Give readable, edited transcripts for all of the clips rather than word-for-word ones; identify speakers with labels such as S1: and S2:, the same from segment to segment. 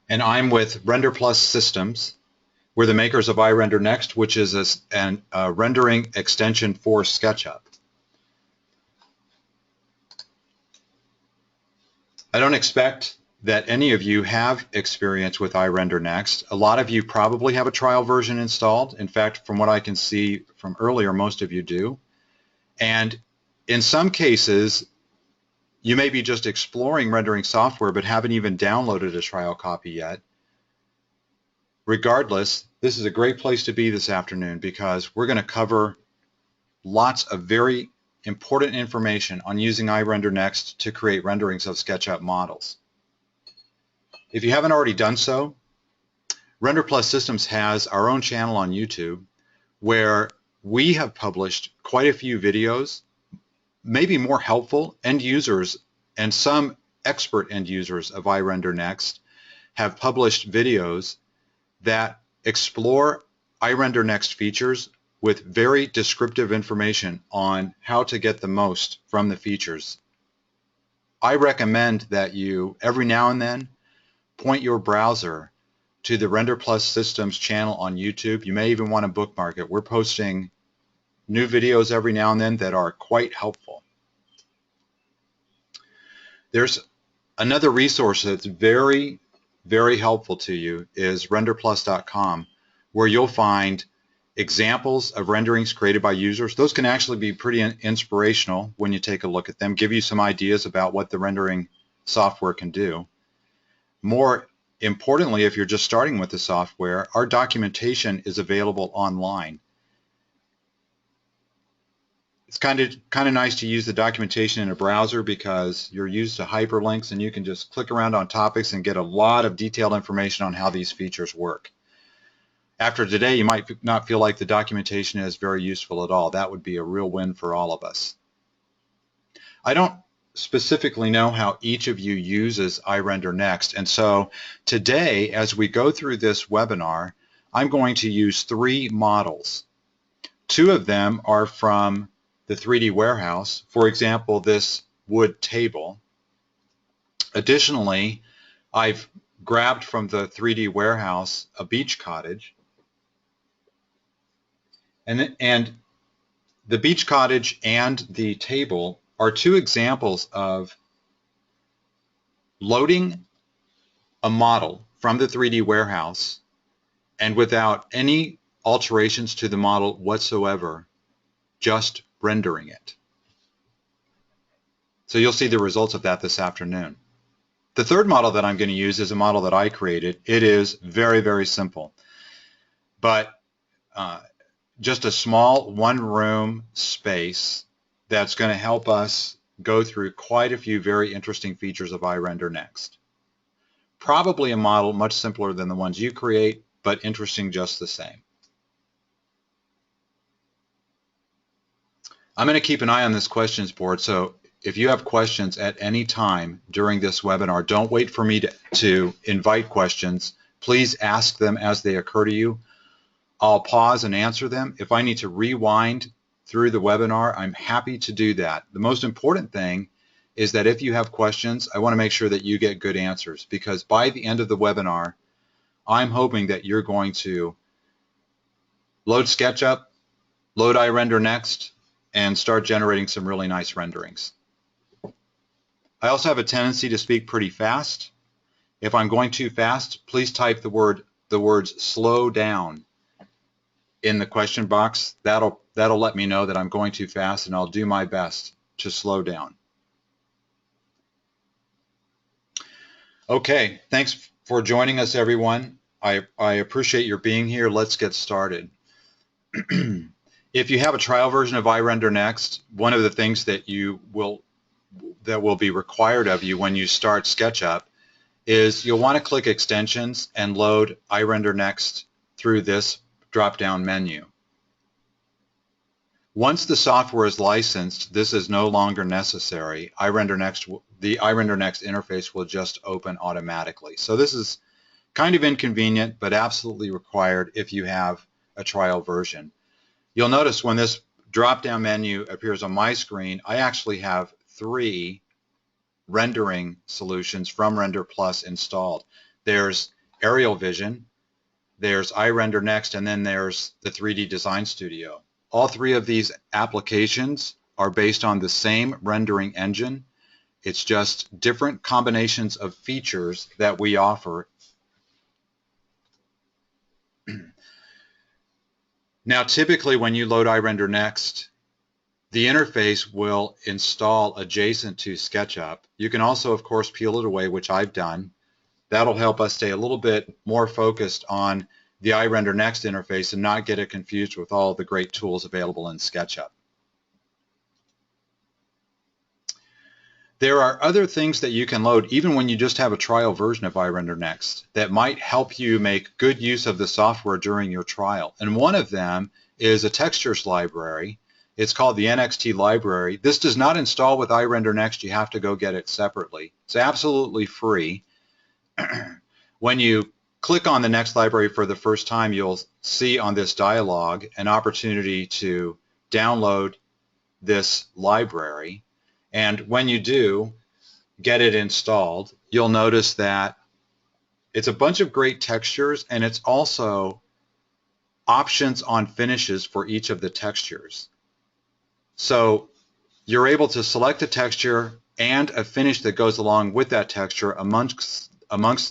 S1: and I'm with RenderPlus Systems. We're the makers of iRender Next, which is a rendering extension for SketchUp. I don't expect that any of you have experience with iRender Next. A lot of you probably have a trial version installed. In fact, from what I can see from earlier, most of you do. And in some cases, you may be just exploring rendering software but haven't even downloaded a trial copy yet. Regardless, this is a great place to be this afternoon because we're going to cover lots of very important information on using iRender Next to create renderings of SketchUp models. If you haven't already done so, RenderPlus Systems has our own channel on YouTube where we have published quite a few videos, maybe more helpful. End users and some expert end users of iRender Next have published videos that explore iRender Next features with very descriptive information on how to get the most from the features. I recommend that you, every now and then, point your browser to the RenderPlus Systems channel on YouTube. You may even want to bookmark it. We're posting new videos every now and then that are quite helpful. There's another resource that's very, very helpful to you is RenderPlus.com, where you'll find examples of renderings created by users. Those can actually be pretty inspirational when you take a look at them, give you some ideas about what the rendering software can do. More importantly, if you're just starting with the software, our documentation is available online. It's kind of nice to use the documentation in a browser because you're used to hyperlinks and you can just click around on topics and get a lot of detailed information on how these features work. After today, you might not feel like the documentation is very useful at all. That would be a real win for all of us. I don't specifically know how each of you uses iRender Next, and so today, as we go through this webinar, I'm going to use 3 models. 2 of them are from the 3D warehouse, for example, this wood table. Additionally, I've grabbed from the 3D warehouse a beach cottage, and the beach cottage and the table are 2 examples of loading a model from the 3D warehouse and without any alterations to the model whatsoever, just rendering it. So you'll see the results of that this afternoon. The third model that I'm going to use is a model that I created. It is very, very simple, but just a small one-room space that's going to help us go through quite a few very interesting features of iRender Next. Probably a model much simpler than the ones you create, but interesting just the same. I'm going to keep an eye on this questions board, so if you have questions at any time during this webinar, don't wait for me to invite questions. Please ask them as they occur to you. I'll pause and answer them. If I need to rewind through the webinar, I'm happy to do that. The most important thing is that if you have questions, I want to make sure that you get good answers, because by the end of the webinar, I'm hoping that you're going to load SketchUp, load iRender Next, and start generating some really nice renderings. I also have a tendency to speak pretty fast. If I'm going too fast, please type the words slow down in the question box. That'll let me know that I'm going too fast, and I'll do my best to slow down. Okay, thanks for joining us, everyone. I appreciate your being here. Let's get started. If you have a trial version of iRender Next, one of the things that will be required of you when you start SketchUp is you'll want to click Extensions and load iRender Next through this drop-down menu. Once the software is licensed, this is no longer necessary. The iRender Next interface will just open automatically. So this is kind of inconvenient, but absolutely required if you have a trial version. You'll notice when this drop-down menu appears on my screen, I actually have 3 rendering solutions from RenderPlus installed. There's Aerial Vision, there's iRender Next, and then there's the 3D Design Studio. All three of these applications are based on the same rendering engine. It's just different combinations of features that we offer. Now, typically when you load iRender Next, the interface will install adjacent to SketchUp. You can also, of course, peel it away, which I've done. That'll help us stay a little bit more focused on the iRender Next interface and not get it confused with all the great tools available in SketchUp. There are other things that you can load even when you just have a trial version of iRender Next that might help you make good use of the software during your trial. And one of them is a textures library. It's called the nXt library. This does not install with iRender Next. You have to go get it separately. It's absolutely free. When you click on the Next library for the first time, you'll see on this dialog an opportunity to download this library. And when you do get it installed, you'll notice that it's a bunch of great textures, and it's also options on finishes for each of the textures. So you're able to select a texture and a finish that goes along with that texture amongst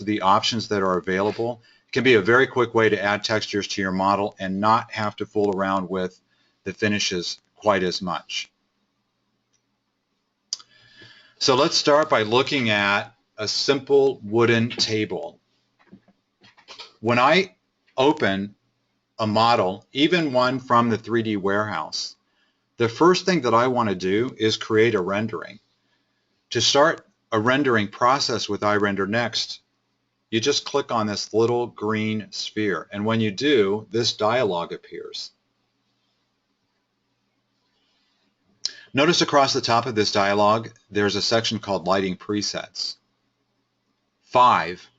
S1: the options that are available. It can be a very quick way to add textures to your model and not have to fool around with the finishes quite as much. So let's start by looking at a simple wooden table. When I open a model, even one from the 3D warehouse, the first thing that I want to do is create a rendering. To start a rendering process with iRender Next, you just click on this little green sphere, and when you do, this dialog appears. Notice across the top of this dialog, there's a section called Lighting Presets. 5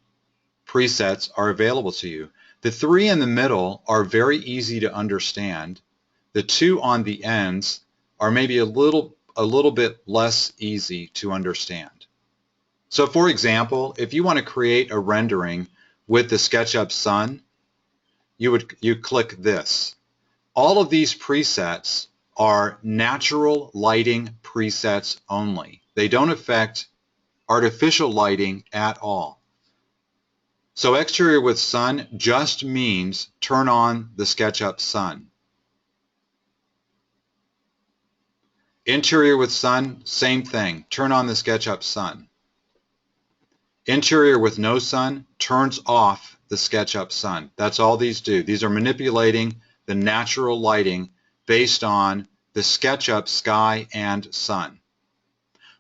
S1: presets are available to you. The 3 in the middle are very easy to understand. The 2 on the ends are maybe a little bit less easy to understand. So for example, if you want to create a rendering with the SketchUp sun, you click this. All of these presets are natural lighting presets only. They don't affect artificial lighting at all. So exterior with sun just means turn on the SketchUp sun. Interior with sun, same thing, turn on the SketchUp sun. Interior with no sun turns off the SketchUp sun. That's all these do. These are manipulating the natural lighting based on the SketchUp sky and sun.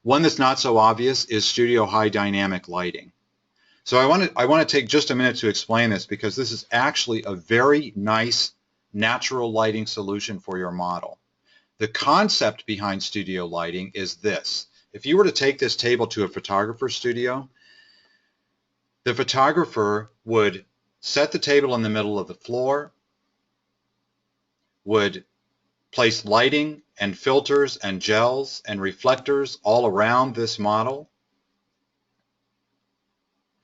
S1: One that's not so obvious is Studio High Dynamic Lighting. So I want to take just a minute to explain this, because this is actually a very nice natural lighting solution for your model. The concept behind studio lighting is this. If you were to take this table to a photographer's studio, the photographer would set the table in the middle of the floor, would place lighting and filters and gels and reflectors all around this model,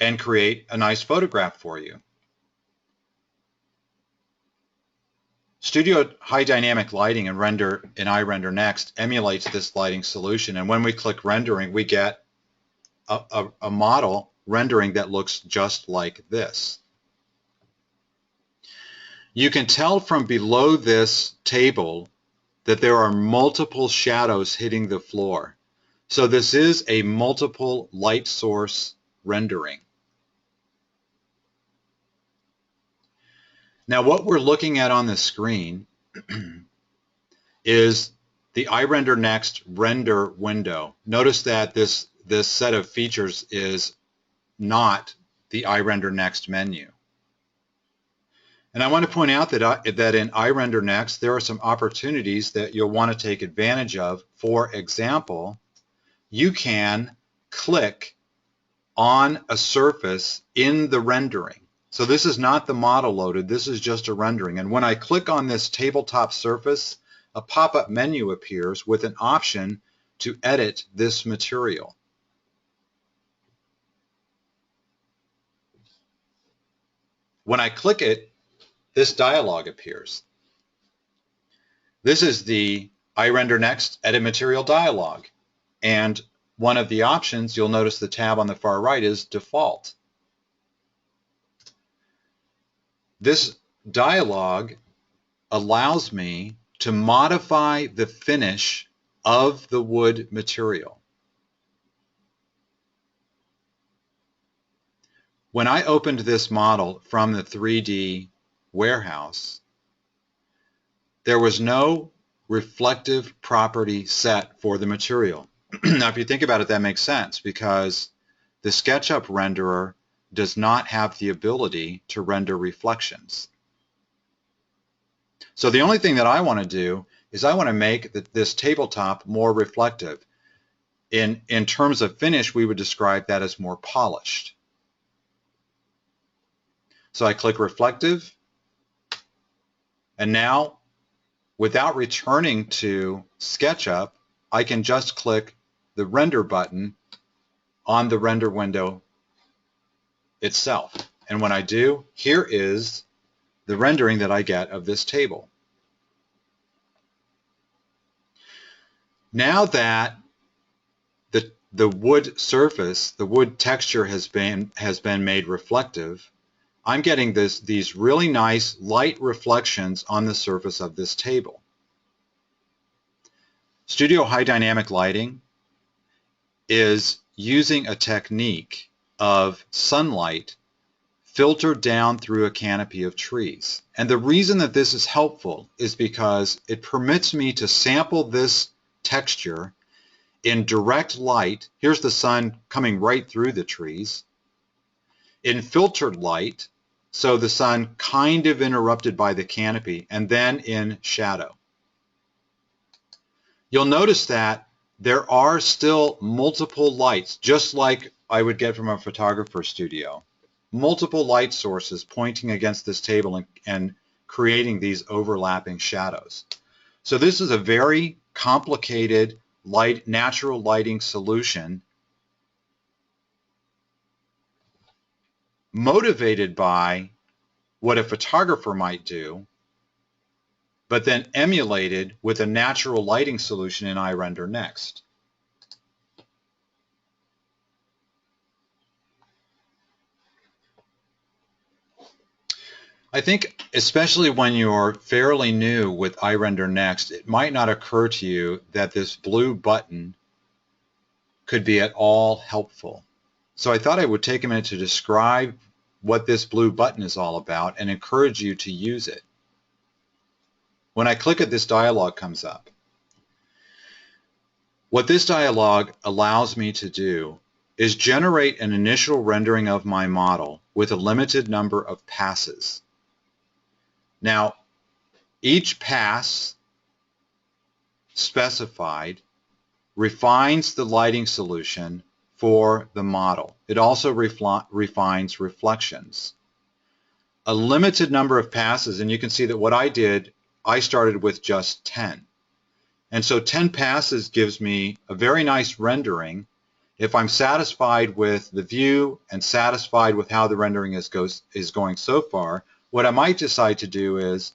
S1: and create a nice photograph for you. Studio High Dynamic Lighting and iRender Next emulates this lighting solution, and when we click rendering, we get a model rendering that looks just like this. You can tell from below this table that there are multiple shadows hitting the floor. So this is a multiple light source rendering. Now what we're looking at on the screen is the iRender Next render window. Notice that this set of features is not the iRender Next menu. And I want to point out that in iRender Next, there are some opportunities that you'll want to take advantage of. For example, you can click on a surface in the rendering. So this is not the model loaded, this is just a rendering. And when I click on this tabletop surface, a pop-up menu appears with an option to edit this material. When I click it, this dialog appears. This is the iRender Next Edit Material dialog. And one of the options, you'll notice the tab on the far right is Default. This dialog allows me to modify the finish of the wood material. When I opened this model from the 3D warehouse, there was no reflective property set for the material. Now, if you think about it, that makes sense because the SketchUp renderer does not have the ability to render reflections. So the only thing that I want to do is I want to make this tabletop more reflective. In terms of finish, we would describe that as more polished. So I click Reflective, and now, without returning to SketchUp, I can just click the Render button on the render window itself. And when I do, here is the rendering that I get of this table. Now that the wood surface, the wood texture has been made reflective, I'm getting these really nice light reflections on the surface of this table. Studio High Dynamic Lighting is using a technique of sunlight filtered down through a canopy of trees. And the reason that this is helpful is because it permits me to sample this texture in direct light. Here's the sun coming right through the trees. In filtered light, so the sun kind of interrupted by the canopy, and then in shadow. You'll notice that there are still multiple lights, just like I would get from a photographer's studio. Multiple light sources pointing against this table and creating these overlapping shadows. So this is a very complicated natural lighting solution motivated by what a photographer might do, but then emulated with a natural lighting solution in iRender Next. I think especially when you're fairly new with iRender Next, it might not occur to you that this blue button could be at all helpful. So I thought I would take a minute to describe what this blue button is all about and encourage you to use it. When I click it, this dialog comes up. What this dialog allows me to do is generate an initial rendering of my model with a limited number of passes. Now, each pass specified refines the lighting solution for the model. It also refines reflections. A limited number of passes, and you can see that what I did, I started with just 10. And so 10 passes gives me a very nice rendering. If I'm satisfied with the view and satisfied with how the rendering is going so far, what I might decide to do is,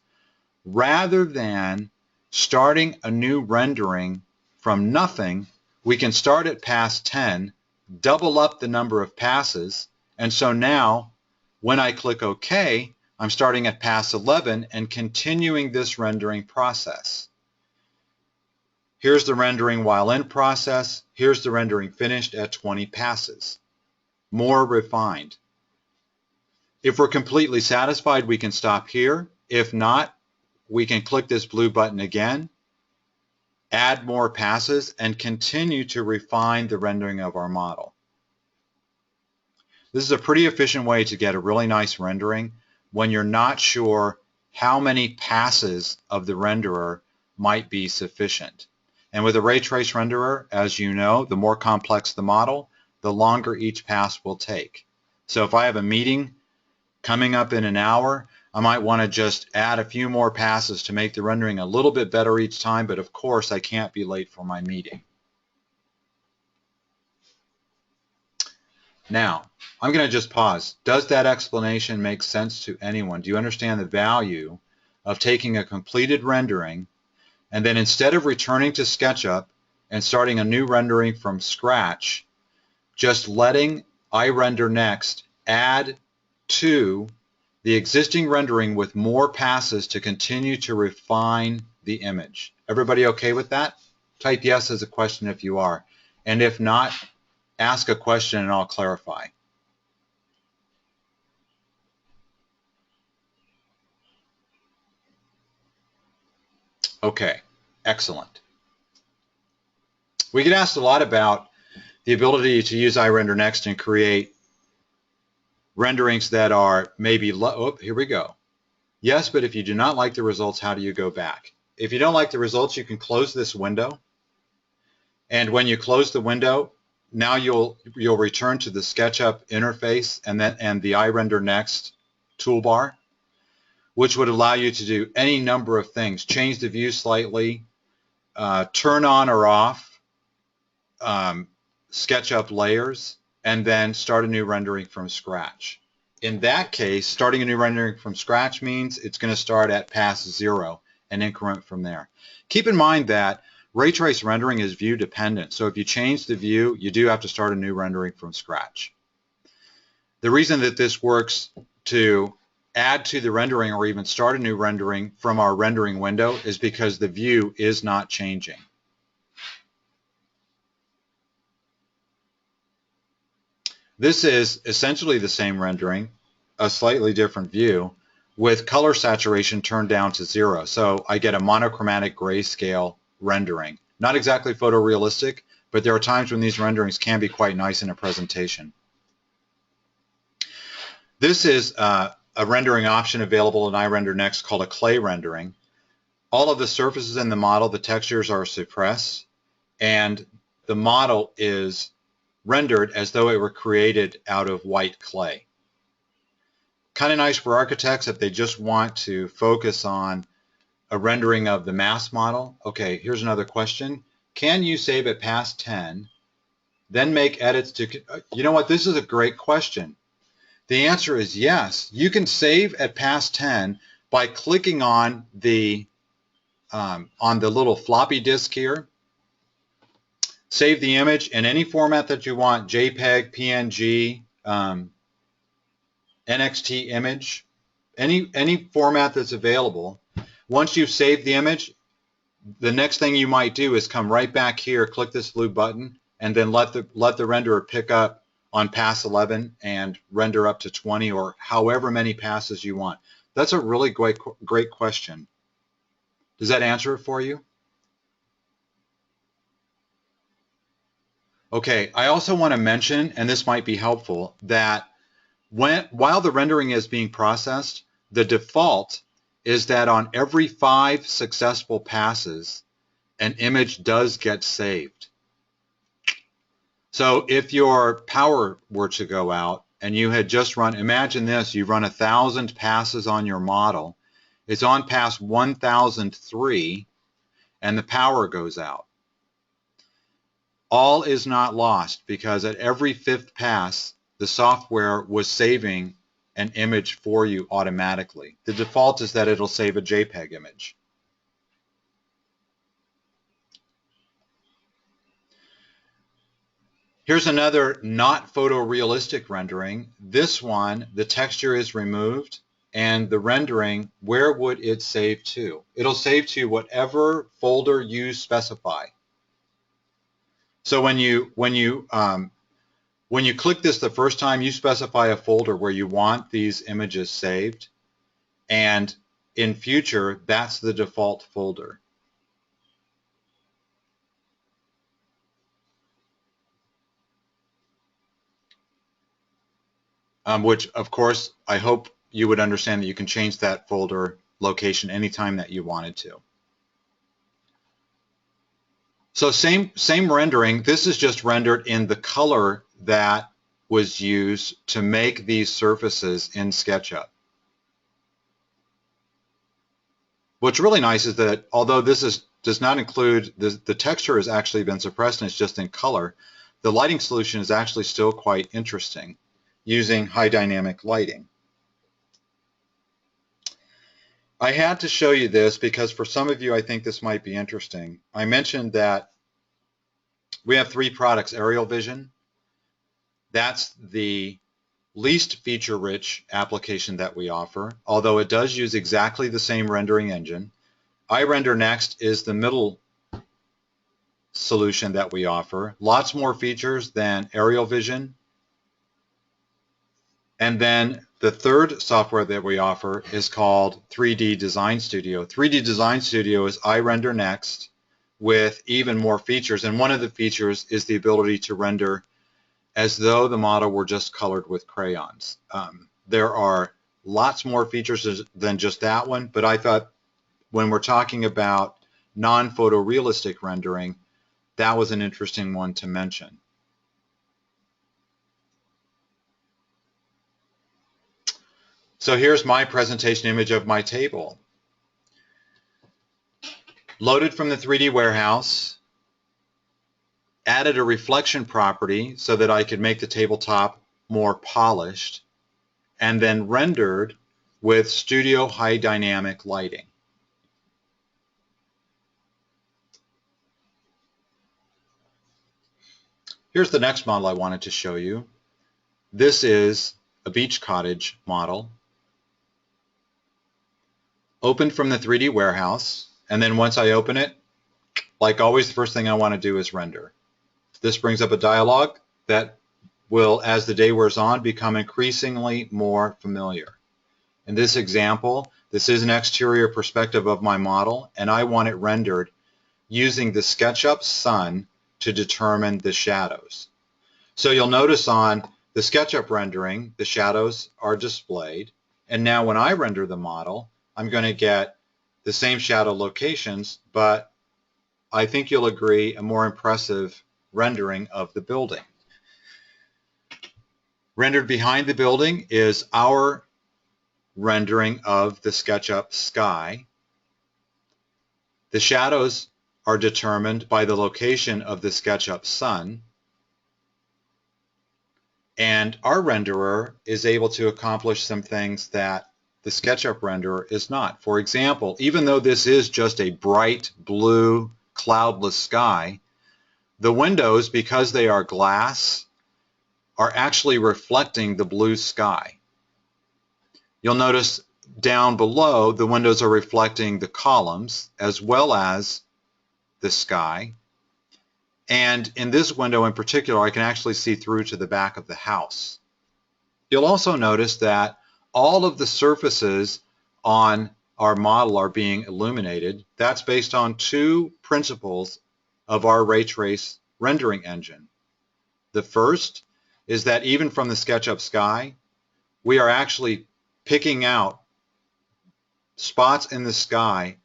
S1: rather than starting a new rendering from nothing, we can start at pass 10, double up the number of passes, and so now when I click OK, I'm starting at pass 11 and continuing this rendering process. Here's the rendering while in process. Here's the rendering finished at 20 passes. More refined. If we're completely satisfied, we can stop here. If not, we can click this blue button again, add more passes, and continue to refine the rendering of our model. This is a pretty efficient way to get a really nice rendering when you're not sure how many passes of the renderer might be sufficient. And with a ray trace renderer, as you know, the more complex the model, the longer each pass will take. So if I have a meeting coming up in an hour, I might want to just add a few more passes to make the rendering a little bit better each time, but of course I can't be late for my meeting. Now, I'm going to just pause. Does that explanation make sense to anyone? Do you understand the value of taking a completed rendering and then instead of returning to SketchUp and starting a new rendering from scratch, just letting iRender Next add to the existing rendering with more passes to continue to refine the image? Everybody okay with that? Type yes as a question if you are. And if not, ask a question and I'll clarify. Okay, excellent. We get asked a lot about the ability to use iRender Next and create renderings that are maybe oh, here we go. Yes, but if you do not like the results, how do you go back? If you don't like the results, you can close this window. And when you close the window, now you'll return to the SketchUp interface and the iRender Next toolbar, which would allow you to do any number of things. Change the view slightly, turn on or off SketchUp layers, and then start a new rendering from scratch. In that case, starting a new rendering from scratch means it's going to start at pass 0 and increment from there. Keep in mind that ray trace rendering is view dependent, so if you change the view, you do have to start a new rendering from scratch. The reason that this works to add to the rendering or even start a new rendering from our rendering window is because the view is not changing. This is essentially the same rendering, a slightly different view, with color saturation turned down to 0. So I get a monochromatic grayscale rendering. Not exactly photorealistic, but there are times when these renderings can be quite nice in a presentation. This is a rendering option available in iRender Next called a clay rendering. All of the surfaces in the model, the textures are suppressed, and the model is rendered as though it were created out of white clay. Kind of nice for architects if they just want to focus on a rendering of the mass model. Okay, here's another question. Can you save at pass 10, then make edits to, you know what, this is a great question. The answer is yes. You can save at pass 10 by clicking on the little floppy disk here. Save the image in any format that you want, JPEG, PNG, nXt image, any format that's available. Once you've saved the image, the next thing you might do is come right back here, click this blue button, and then let the renderer pick up on pass 11 and render up to 20 or however many passes you want. That's a really great question. Does that answer it for you? Okay, I also want to mention, and this might be helpful, that while the rendering is being processed, the default is that on every 5 successful passes, an image does get saved. So if your power were to go out and you had just run, imagine this, you run 1,000 passes on your model, it's on pass 1003 and the power goes out. All is not lost because at every 5th pass, the software was saving an image for you automatically. The default is that it'll save a JPEG image. Here's another not photorealistic rendering. This one, the texture is removed, and the rendering, where would it save to? It'll save to whatever folder you specify. So when you click this the first time, you specify a folder where you want these images saved, and in future, that's the default folder. Which, of course, I hope you would understand that you can change that folder location anytime that you wanted to. So same rendering. This is just rendered in the color that was used to make these surfaces in SketchUp. What's really nice is that although this does not include, the texture has actually been suppressed and it's just in color, the lighting solution is actually still quite interesting using high dynamic lighting. I had to show you this because for some of you I think this might be interesting. I mentioned that we have 3 products. Aerial Vision, that's the least feature-rich application that we offer, although it does use exactly the same rendering engine. iRender Next is the middle solution that we offer. Lots more features than Aerial Vision. And then the third software that we offer is called 3D Design Studio. 3D Design Studio is iRender Next with even more features, and one of the features is the ability to render as though the model were just colored with crayons. There are lots more features than just that one, but I thought when we're talking about non-photorealistic rendering, that was an interesting one to mention. So here's my presentation image of my table. Loaded from the 3D warehouse, added a reflection property so that I could make the tabletop more polished, and then rendered with Studio High Dynamic Lighting. Here's the next model I wanted to show you. This is a beach cottage model. Opened from the 3D warehouse, and then once I open it, like always, the first thing I want to do is render. This brings up a dialog that will, as the day wears on, become increasingly more familiar. In this example, this is an exterior perspective of my model, and I want it rendered using the SketchUp Sun to determine the shadows. So you'll notice on the SketchUp rendering, the shadows are displayed, and now when I render the model, I'm going to get the same shadow locations, but I think you'll agree, a more impressive rendering of the building. Rendered behind the building is our rendering of the SketchUp sky. The shadows are determined by the location of the SketchUp sun, and our renderer is able to accomplish some things that the SketchUp renderer is not. For example, even though this is just a bright blue cloudless sky, the windows, because they are glass, are actually reflecting the blue sky. You'll notice down below the windows are reflecting the columns as well as the sky. And in this window in particular, I can actually see through to the back of the house. You'll also notice that all of the surfaces on our model are being illuminated. That's based on 2 principles of our ray trace rendering engine. The first is that even from the SketchUp sky, we are actually picking out spots in the sky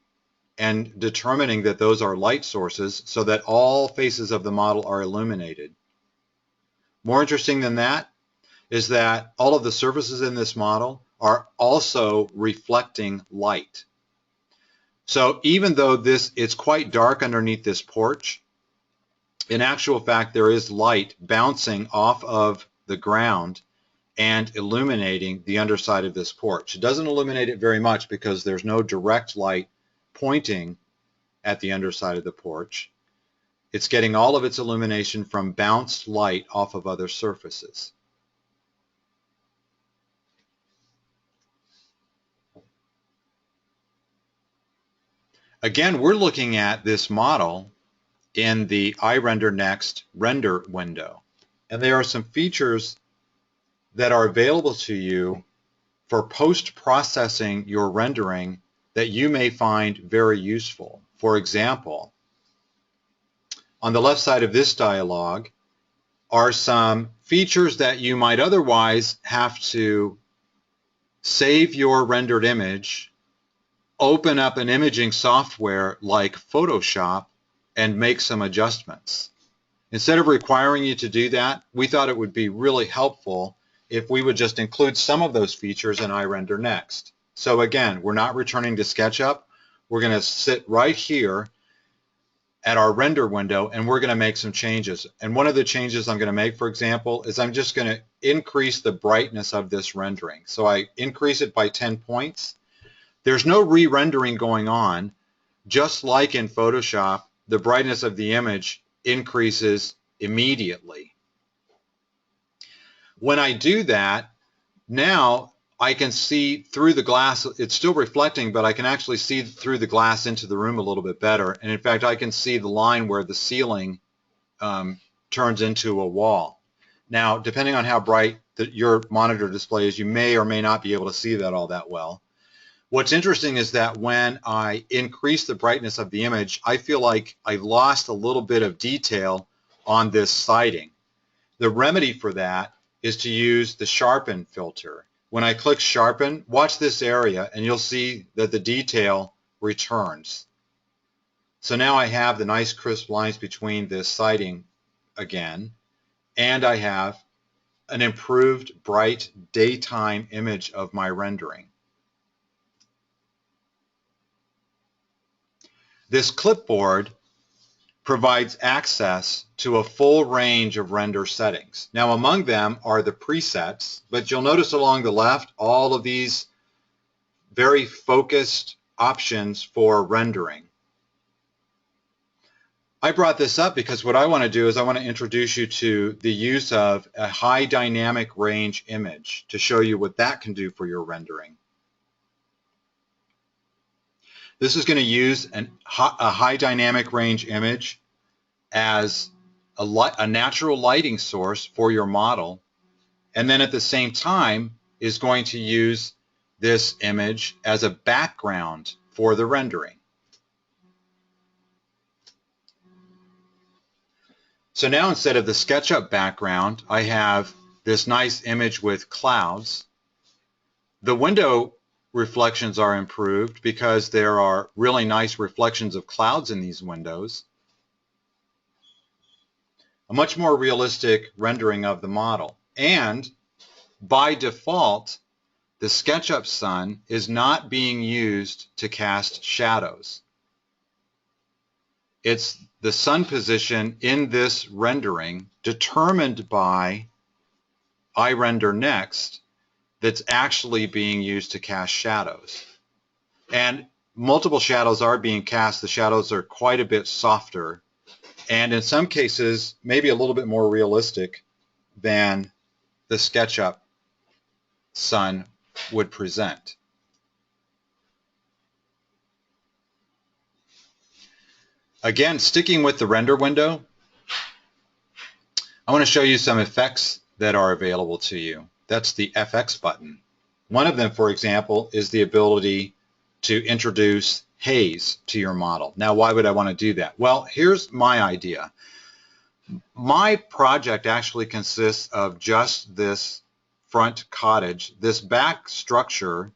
S1: and determining that those are light sources so that all faces of the model are illuminated. More interesting than that is that all of the surfaces in this model are also reflecting light. So even though it's quite dark underneath this porch, in actual fact there is light bouncing off of the ground and illuminating the underside of this porch. It doesn't illuminate it very much because there's no direct light pointing at the underside of the porch. It's getting all of its illumination from bounced light off of other surfaces. Again, we're looking at this model in the iRender Next render window. And there are some features that are available to you for post-processing your rendering that you may find very useful. For example, on the left side of this dialog are some features that you might otherwise have to save your rendered image, open up an imaging software like Photoshop, and make some adjustments. Instead of requiring you to do that, we thought it would be really helpful if we would just include some of those features in iRender Next. So again, we're not returning to SketchUp. We're going to sit right here at our render window, and we're going to make some changes. And one of the changes I'm going to make, for example, is I'm just going to increase the brightness of this rendering. So I increase it by 10 points. There's no re-rendering going on. Just like in Photoshop, the brightness of the image increases immediately. When I do that, now I can see through the glass. It's still reflecting, but I can actually see through the glass into the room a little bit better. And in fact, I can see the line where the ceiling turns into a wall. Now, depending on how bright your monitor display is, you may or may not be able to see that all that well. What's interesting is that when I increase the brightness of the image, I feel like I lost a little bit of detail on this siding. The remedy for that is to use the sharpen filter. When I click sharpen, watch this area and you'll see that the detail returns. So now I have the nice crisp lines between this siding again, and I have an improved bright daytime image of my rendering. This clipboard provides access to a full range of render settings. Now, among them are the presets, but you'll notice along the left all of these very focused options for rendering. I brought this up because what I want to do is I want to introduce you to the use of a high dynamic range image to show you what that can do for your rendering. This is going to use a high dynamic range image as a natural lighting source for your model, and then at the same time is going to use this image as a background for the rendering. So now instead of the SketchUp background, I have this nice image with clouds. The window reflections are improved because there are really nice reflections of clouds in these windows. A much more realistic rendering of the model. And by default, the SketchUp sun is not being used to cast shadows. It's the sun position in this rendering determined by iRender Next that's actually being used to cast shadows. And multiple shadows are being cast. The shadows are quite a bit softer, and in some cases maybe a little bit more realistic than the SketchUp sun would present. Again, sticking with the render window, I want to show you some effects that are available to you. That's the FX button. One of them, for example, is the ability to introduce haze to your model. Now, why would I want to do that? Well, here's my idea. My project actually consists of just this front cottage. This back structure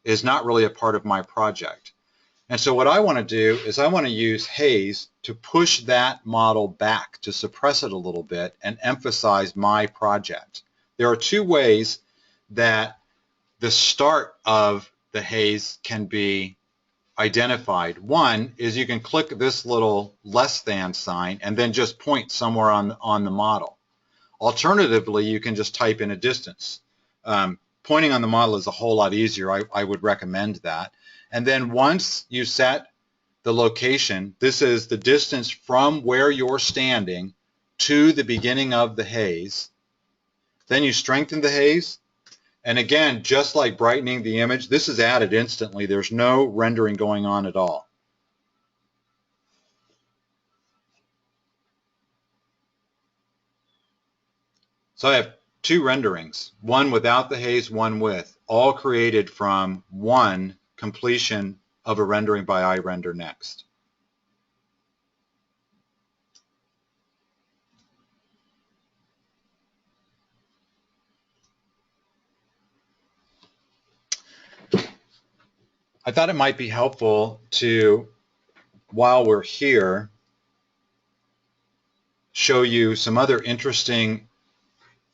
S1: is not really a part of my project. And so what I want to do is I want to use haze to push that model back, to suppress it a little bit and emphasize my project. There are two ways that the start of the haze can be identified. One is you can click this little less than sign and then just point somewhere on the model. Alternatively, you can just type in a distance. Pointing on the model is a whole lot easier. I would recommend that. And then once you set the location, this is the distance from where you're standing to the beginning of the haze. Then you strengthen the haze. And again, just like brightening the image, this is added instantly. There's no rendering going on at all. So I have two renderings, one without the haze, one with, all created from one completion of a rendering by iRender Next. I thought it might be helpful to, while we're here, show you some other interesting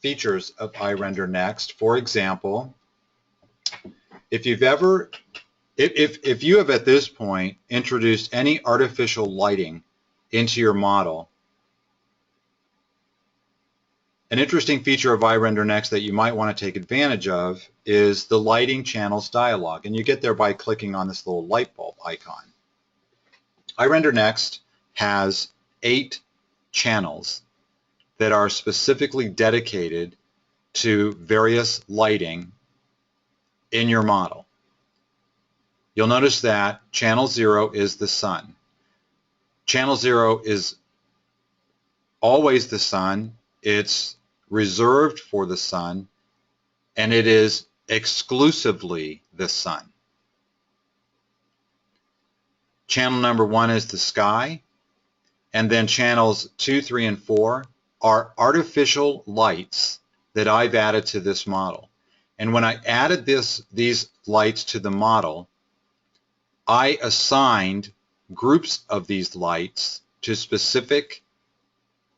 S1: features of iRender Next. For example, if you have at this point introduced any artificial lighting into your model. An interesting feature of iRender Next that you might want to take advantage of is the lighting channels dialog, and you get there by clicking on this little light bulb icon. iRender Next has 8 channels that are specifically dedicated to various lighting in your model. You'll notice that channel 0 is the sun. Channel 0 is always the sun. It's reserved for the sun, and it is exclusively the sun. Channel number 1 is the sky, and then channels 2, 3, and 4 are artificial lights that I've added to this model. And when I added these lights to the model, I assigned groups of these lights to specific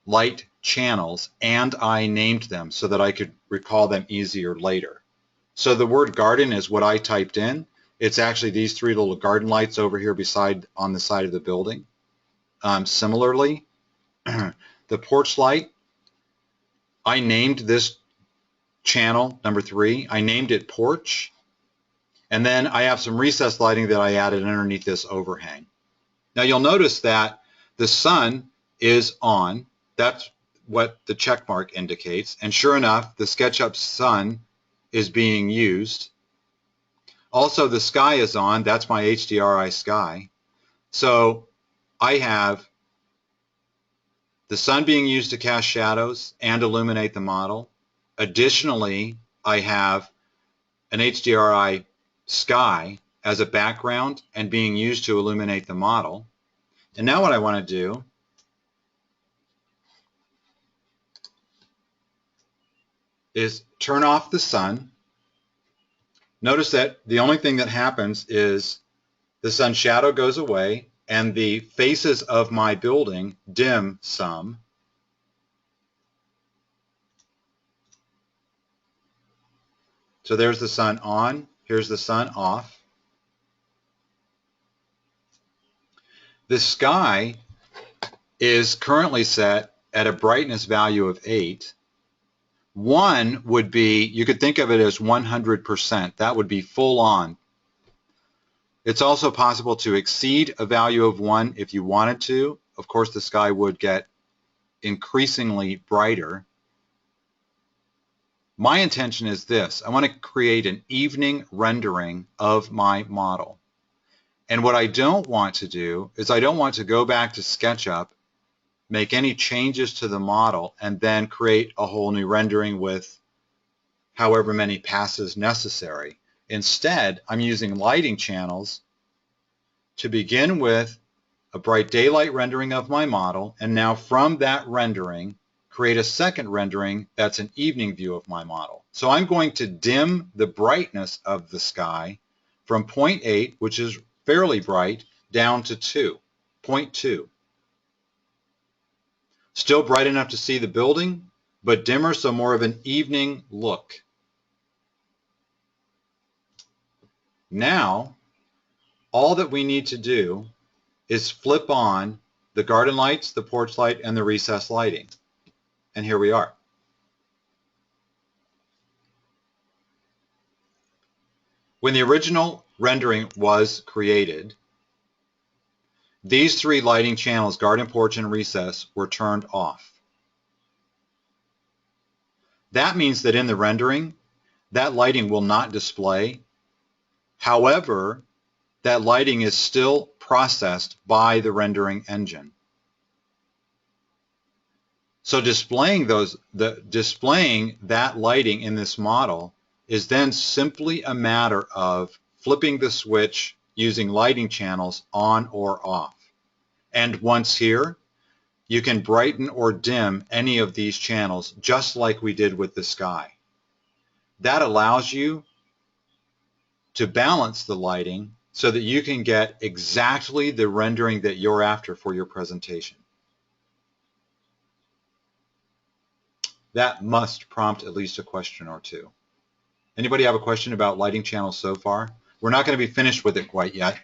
S1: light channels, and I named them so that I could recall them easier later. So the word garden is what I typed in. It's actually these 3 little garden lights over here on the side of the building. Similarly, the porch light, I named this channel number 3. I named it porch. And then I have some recessed lighting that I added underneath this overhang. Now you'll notice that the sun is on. That's what the check mark indicates. And sure enough, the SketchUp sun is being used. Also, the sky is on. That's my HDRI sky. So I have the sun being used to cast shadows and illuminate the model. Additionally, I have an HDRI sky as a background and being used to illuminate the model. And now what I want to do is turn off the sun. Notice that the only thing that happens is the sun shadow goes away and the faces of my building dim some. So there's the sun on, here's the sun off. The sky is currently set at a brightness value of 8. 1 would be, you could think of it as 100%. That would be full on. It's also possible to exceed a value of 1 if you wanted to. Of course, the sky would get increasingly brighter. My intention is this. I want to create an evening rendering of my model. And what I don't want to do is I don't want to go back to SketchUp, make any changes to the model, and then create a whole new rendering with however many passes necessary. Instead, I'm using lighting channels to begin with a bright daylight rendering of my model, and now from that rendering, create a second rendering that's an evening view of my model. So I'm going to dim the brightness of the sky from 0.8, which is fairly bright, down to 0.2. Still bright enough to see the building, but dimmer, so more of an evening look. Now, all that we need to do is flip on the garden lights, the porch light, and the recessed lighting. And here we are. When the original rendering was created, these 3 lighting channels, garden, porch, and recess, were turned off. That means that in the rendering, that lighting will not display. However, that lighting is still processed by the rendering engine. So displaying that lighting in this model is then simply a matter of flipping the switch using lighting channels on or off. And once here, you can brighten or dim any of these channels just like we did with the sky. That allows you to balance the lighting so that you can get exactly the rendering that you're after for your presentation. That must prompt at least a question or two. Anybody have a question about lighting channels so far? We're not going to be finished with it quite yet.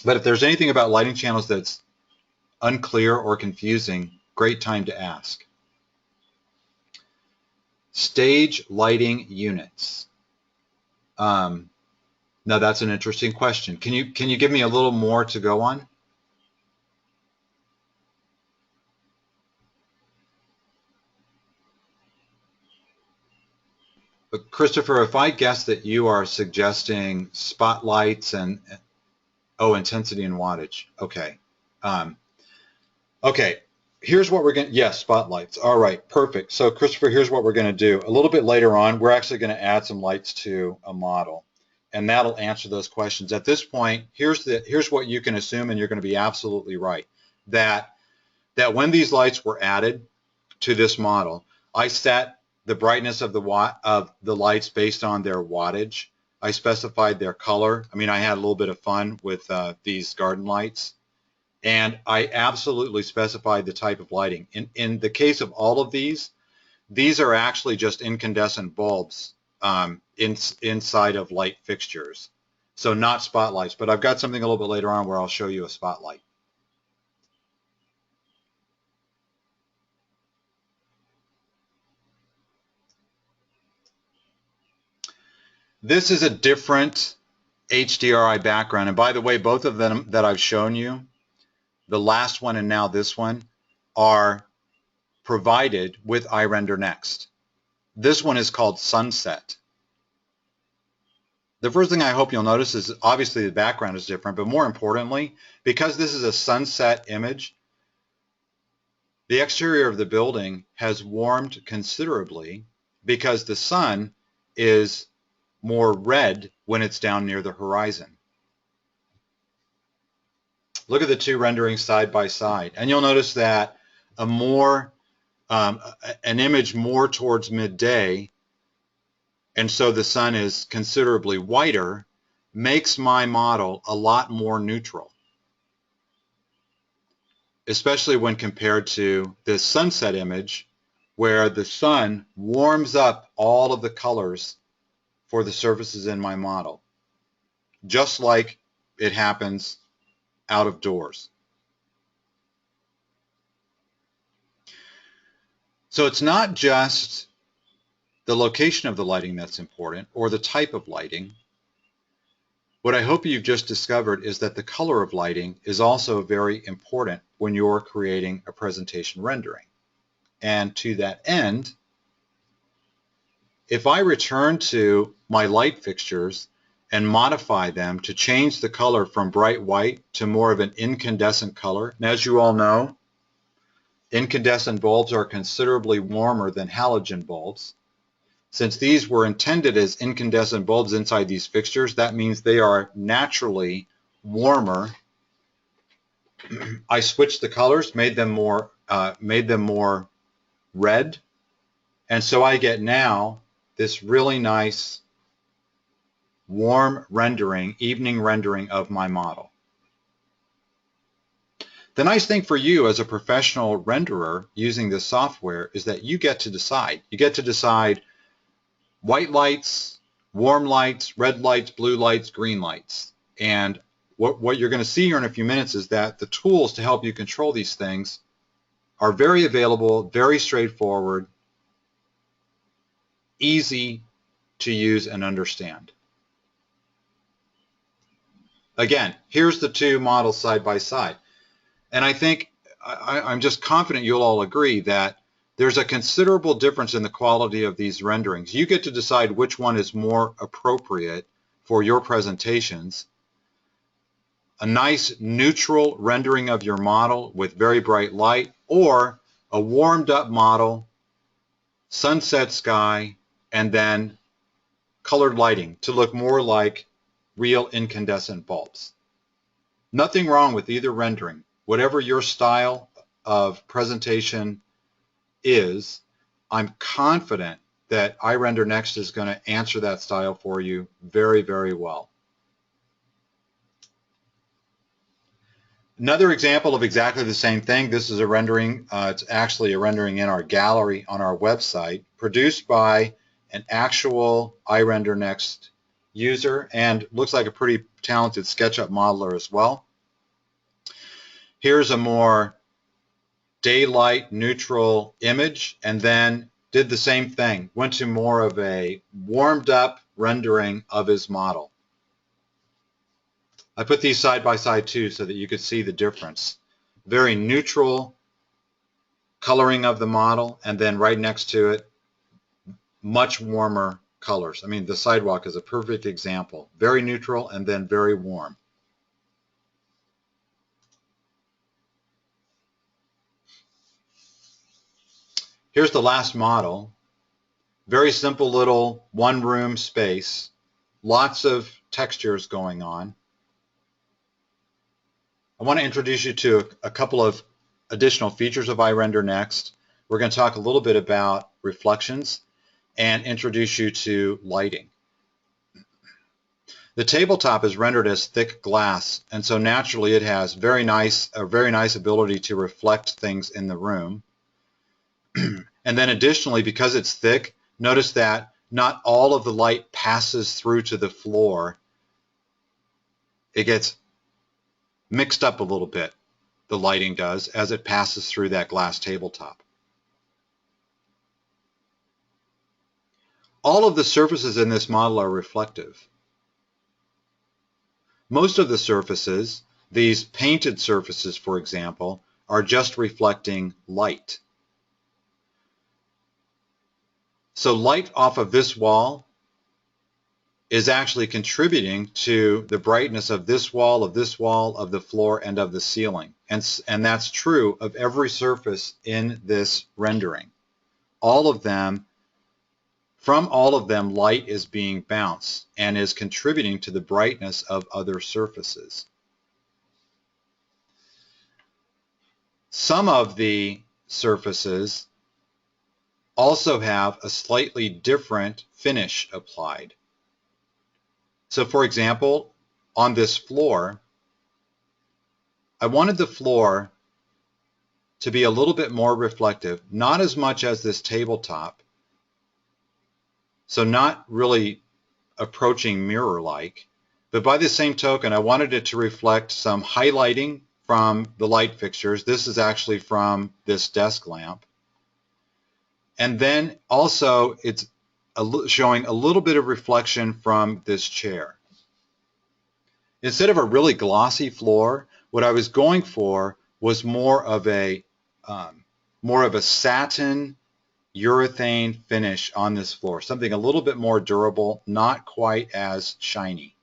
S1: But if there's anything about lighting channels that's unclear or confusing, great time to ask. Stage lighting units. Now that's an interesting question. Can you give me a little more to go on? But Christopher, if I guess that you are suggesting spotlights and intensity and wattage. Okay. Okay. Here's what we're going to, yes, spotlights. All right, perfect. So Christopher, here's what we're going to do. A little bit later on, we're actually going to add some lights to a model, and that'll answer those questions. At this point, here's what you can assume, and you're going to be absolutely right, that when these lights were added to this model, I set the brightness of the lights based on their wattage. I specified their color. I mean, I had a little bit of fun with these garden lights. And I absolutely specified the type of lighting. In the case of all of these are actually just incandescent bulbs inside of light fixtures. So not spotlights, but I've got something a little bit later on where I'll show you a spotlight. This is a different HDRI background. And by the way, both of them that I've shown you, the last one and now this one, are provided with iRender Next. This one is called Sunset. The first thing I hope you'll notice is obviously the background is different, but more importantly, because this is a sunset image, the exterior of the building has warmed considerably because the sun is more red when it's down near the horizon. Look at the two renderings side by side, and you'll notice that an image more towards midday, and so the sun is considerably whiter, makes my model a lot more neutral, especially when compared to this sunset image where the sun warms up all of the colors for the surfaces in my model, just like it happens out of doors. So it's not just the location of the lighting that's important, or the type of lighting. What I hope you've just discovered is that the color of lighting is also very important when you're creating a presentation rendering. And to that end, if I return to my light fixtures and modify them to change the color from bright white to more of an incandescent color, and as you all know, incandescent bulbs are considerably warmer than halogen bulbs. Since these were intended as incandescent bulbs inside these fixtures, that means they are naturally warmer. I switched the colors, made them more red, and so I get now this really nice warm rendering, evening rendering of my model. The nice thing for you as a professional renderer using this software is that you get to decide. You get to decide white lights, warm lights, red lights, blue lights, green lights. And what you're going to see here in a few minutes is that the tools to help you control these things are very available, very straightforward, easy to use and understand. Again, here's the two models side by side. And I think I'm just confident you'll all agree that there's a considerable difference in the quality of these renderings. You get to decide which one is more appropriate for your presentations. A nice neutral rendering of your model with very bright light, or a warmed up model, sunset sky, and then colored lighting to look more like real incandescent bulbs. Nothing wrong with either rendering. Whatever your style of presentation is, I'm confident that iRender Next is going to answer that style for you very, very well. Another example of exactly the same thing, this is a rendering, it's actually a rendering in our gallery on our website, produced by an actual iRender Next user, and looks like a pretty talented SketchUp modeler as well. here's a more daylight neutral image, and then did the same thing, went to more of a warmed up rendering of his model. I put these side by side too so that you could see the difference. Very neutral coloring of the model, and then right next to it, much warmer colors. I mean, the sidewalk is a perfect example. Very neutral and then very warm. Here's the last model. Very simple little one-room space. Lots of textures going on. I want to introduce you to a couple of additional features of iRender next. We're going to talk a little bit about reflections and introduce you to lighting. The tabletop is rendered as thick glass, and so naturally it has a very nice ability to reflect things in the room. And then additionally, because it's thick, notice that not all of the light passes through to the floor. It gets mixed up a little bit, the lighting does, as it passes through that glass tabletop. All of the surfaces in this model are reflective. Most of the surfaces, these painted surfaces for example, are just reflecting light. So light off of this wall is actually contributing to the brightness of this wall, of the floor, and of the ceiling. And that's true of every surface in this rendering. All of them, from all of them, light is being bounced and is contributing to the brightness of other surfaces. Some of the surfaces also have a slightly different finish applied. So for example, on this floor, I wanted the floor to be a little bit more reflective, not as much as this tabletop, so not really approaching mirror-like, but by the same token, I wanted it to reflect some highlighting from the light fixtures. This is actually from this desk lamp. And then also it's showing a little bit of reflection from this chair. Instead of a really glossy floor, what I was going for was more of a satin urethane finish on this floor, something a little bit more durable, not quite as shiny.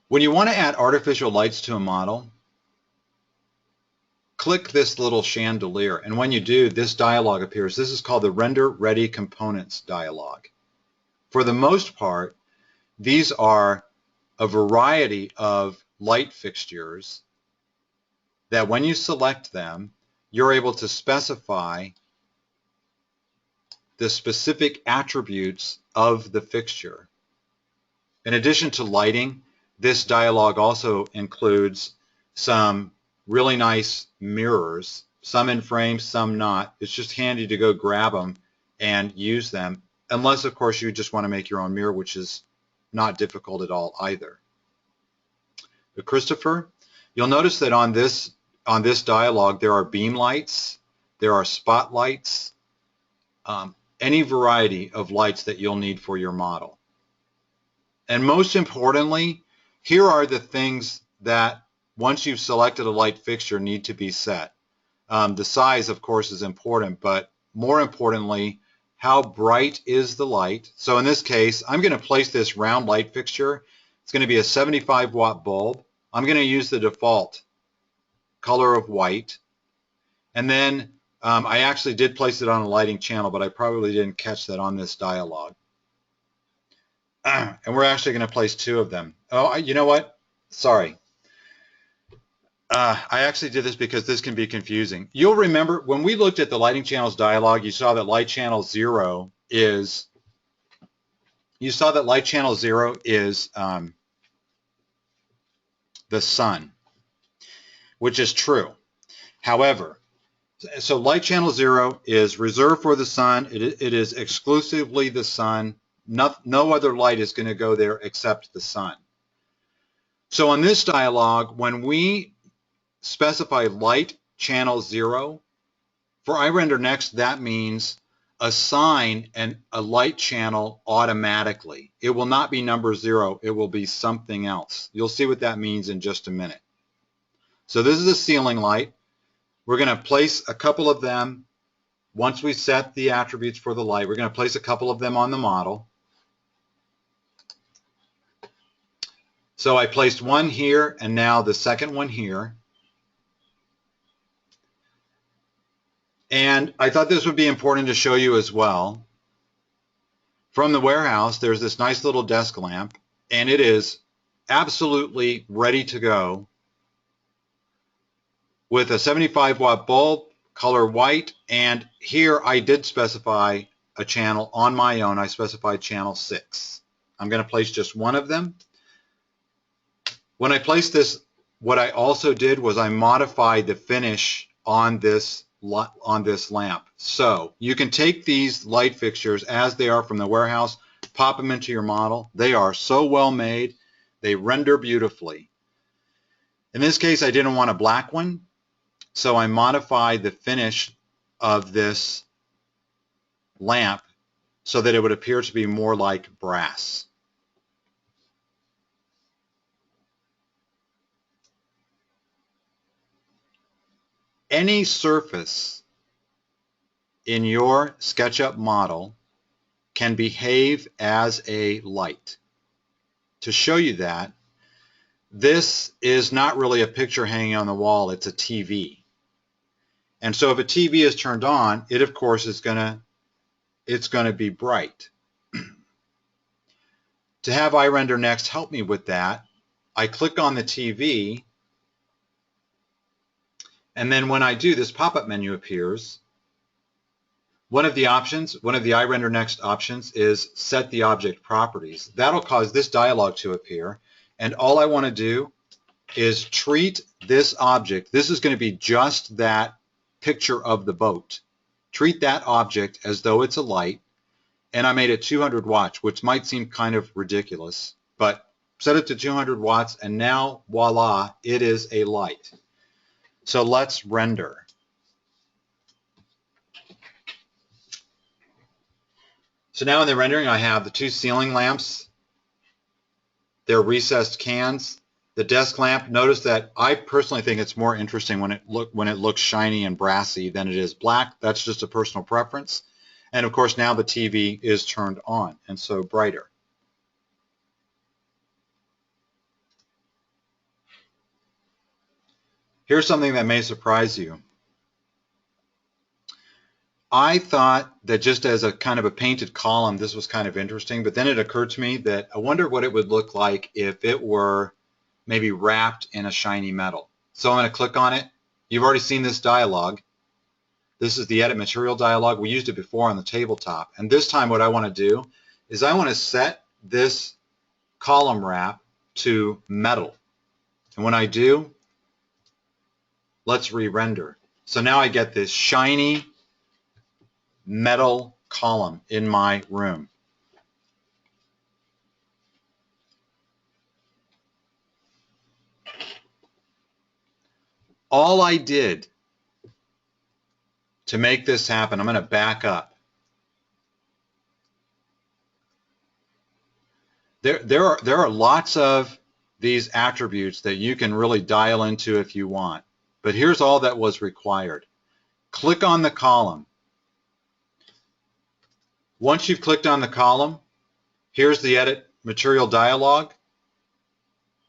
S1: When you want to add artificial lights to a model, click this little chandelier, and when you do, this dialog appears. This is called the Render Ready Components dialog. For the most part, these are a variety of light fixtures that when you select them, you're able to specify the specific attributes of the fixture. In addition to lighting, this dialog also includes some really nice mirrors, some in frame, some not. It's just handy to go grab them and use them, unless of course you just want to make your own mirror, which is not difficult at all either. But Christopher, you'll notice that on this dialog there are beam lights, there are spotlights, any variety of lights that you'll need for your model. And most importantly, here are the things that once you've selected a light fixture need to be set. The size, of course, is important, but more importantly, how bright is the light? So in this case, I'm going to place this round light fixture. It's going to be a 75-watt bulb. I'm going to use the default color of white. And then I actually did place it on a lighting channel, but I probably didn't catch that on this dialog. And we're actually going to place two of them. Oh, you know what? Sorry. I actually did this because this can be confusing. You'll remember when we looked at the lighting channels dialog, you saw that light channel 0 is the sun, which is true. However, so light channel 0 is reserved for the sun. It is exclusively the sun. No other light is going to go there except the sun. So on this dialog, when we specify light channel 0, for iRender Next, that means assign a light channel automatically. It will not be number 0. It will be something else. You'll see what that means in just a minute. So this is a ceiling light. We're going to place a couple of them. Once we set the attributes for the light, we're going to place a couple of them on the model. So I placed one here and now the second one here. And I thought this would be important to show you as well. From the warehouse, there's this nice little desk lamp, and it is absolutely ready to go with a 75-watt bulb, color white, and here I did specify a channel on my own. I specified channel 6. I'm going to place just one of them. When I placed this, what I also did was I modified the finish on this lamp. So you can take these light fixtures as they are from the warehouse, pop them into your model. They are so well made. They render beautifully. In this case, I didn't want a black one, so I modified the finish of this lamp so that it would appear to be more like brass. Any surface in your SketchUp model can behave as a light. To show you that, this is not really a picture hanging on the wall, it's a TV. And so if a TV is turned on, it of course is going to be bright. To have iRender Next help me with that, I click on the TV, and then when I do, this pop-up menu appears. One of the iRender Next options is set the object properties. That'll cause this dialog to appear, and all I want to do is treat this object. This is going to be just that picture of the boat. Treat that object as though it's a light, and I made it 200 watts, which might seem kind of ridiculous, but set it to 200 watts, and now, voila, it is a light. So let's render. So now in the rendering, I have the two ceiling lamps. They're recessed cans. The desk lamp, notice that I personally think it's more interesting when it looks shiny and brassy than it is black. That's just a personal preference. And of course now the TV is turned on and so brighter. Here's something that may surprise you. I thought that just as a kind of a painted column, this was kind of interesting, but then it occurred to me that I wonder what it would look like if it were maybe wrapped in a shiny metal. So I'm going to click on it. You've already seen this dialog. This is the edit material dialog. We used it before on the tabletop. And this time what I want to do is I want to set this column wrap to metal. And when I do, let's re-render. So now I get this shiny metal column in my room. All I did to make this happen, I'm going to back up. There are lots of these attributes that you can really dial into if you want. But here's all that was required. Click on the column. Once you've clicked on the column, here's the edit material dialog.